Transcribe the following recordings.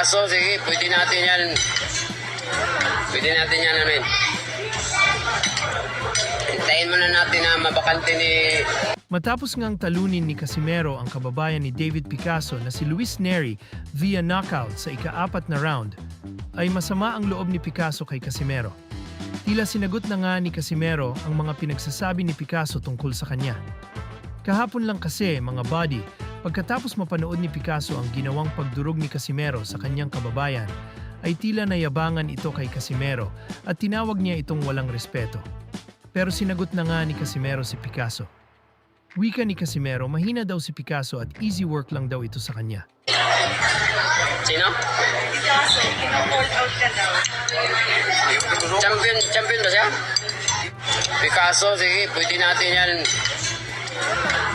Picasso, sige, pwede natin yan. Pwede natin yan, amin. Hintayin muna natin na mabakante ni... Matapos ngang talunin ni Casimero ang kababayan ni David Picasso na si Luis Neri via knockout sa ika-4 na round, ay masama ang loob ni Picasso kay Casimero. Tila sinagot na nga ni Casimero ang mga pinagsasabi ni Picasso tungkol sa kanya. Kahapon lang kasi, mga buddy, pagkatapos mapanood ni Picasso ang ginawang pagdurog ni Casimero sa kanyang kababayan, ay tila nayabangan ito kay Casimero at tinawag niya itong walang respeto. Pero sinagot na nga ni Casimero si Picasso. Wika ni Casimero, mahina daw si Picasso at easy work lang daw ito sa kanya. Sino? Picasso, kina-call out ka daw. Champion ba siya? Picasso, sige, pwede natin yan.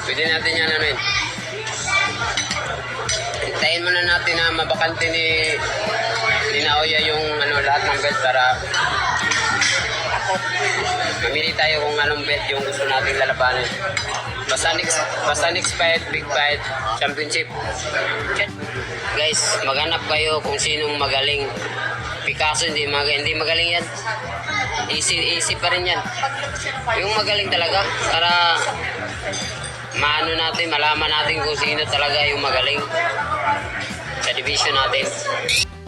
Pwede natin yan, amin. Hintayin muna natin na mabakante ni Naoya yung lahat ng belt para mamili tayo kung anong belt yung gusto nating lalabanin. Basta next fight, big fight, championship. Guys, maghanap kayo kung sinong magaling. Picasso, hindi magaling yan. Easy pa rin yan. Yung magaling talaga para malaman natin kung sino talaga yung magaling sa division natin.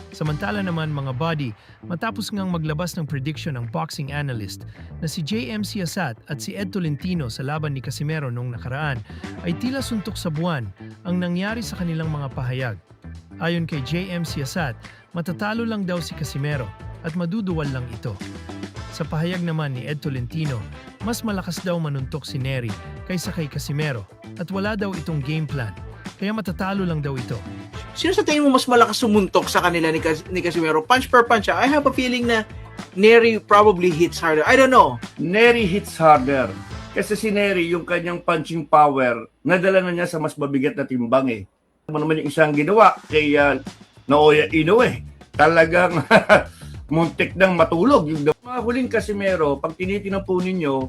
Samantala naman, mga buddy, matapos ngang maglabas ng prediction ng boxing analyst na si JM Siasat at si Ed Tolentino sa laban ni Casimero noong nakaraan, ay tila suntok sa buwan ang nangyari sa kanilang mga pahayag. Ayon kay JM Siasat, matatalo lang daw si Casimero at maduduwal lang ito. Sa pahayag naman ni Ed Tolentino, mas malakas daw manuntok si Neri kaysa kay Casimero at wala daw itong game plan, kaya matatalo lang daw ito. Sino sa tingin mo mas malakas sumuntok sa kanila ni Casimero? Punch per punch. I have a feeling na Neri probably hits harder. I don't know. Neri hits harder. Kasi si Neri, yung kanyang punching power, nadala na niya sa mas mabigat na timbang eh. Ano naman yung isang ginawa kay Naoya Inoue. Talagang muntik nang matulog. Yung mga huling Casimero, pag tinitingnan po ninyo,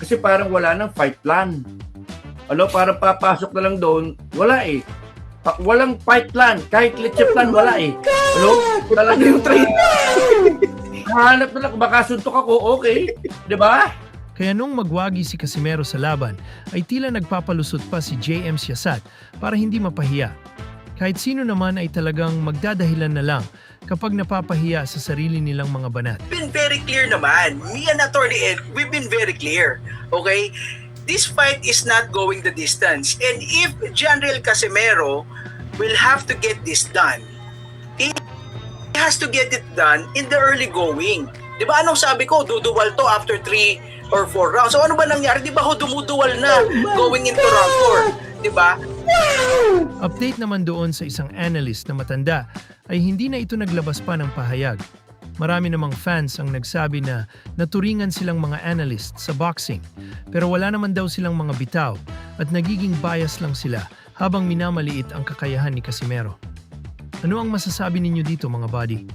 kasi parang wala nang fight plan. Parang papasok na lang doon, wala eh. Walang fight plan, kahit leche plan wala eh. Talaga yung train. Hanap na lang, baka suntok ako, okay. 'Di ba? Kaya nung magwagi si Casimero sa laban, ay tila nagpapalusot pa si JM Siasat para hindi mapahiya. Kahit sino naman ay talagang magdadahilan na lang kapag napapahiya sa sarili nilang mga banat. Been very clear naman. Me and Attorney Ed, we've been very clear. Okay? This fight is not going the distance. And if General Casimero will have to get this done, he has to get it done in the early going. Di ba anong sabi ko? Duduwal to after 3 or 4 rounds. So ano ba nangyari? Di ba ho dumuduwal na going into round 4? Di ba? Update naman doon sa isang analyst na matanda ay hindi na ito naglabas pa ng pahayag. Marami namang fans ang nagsabi na naturingan silang mga analyst sa boxing, pero wala naman daw silang mga bitaw at nagiging bias lang sila habang minamaliit ang kakayahan ni Casimero. Ano ang masasabi ninyo dito, mga buddy?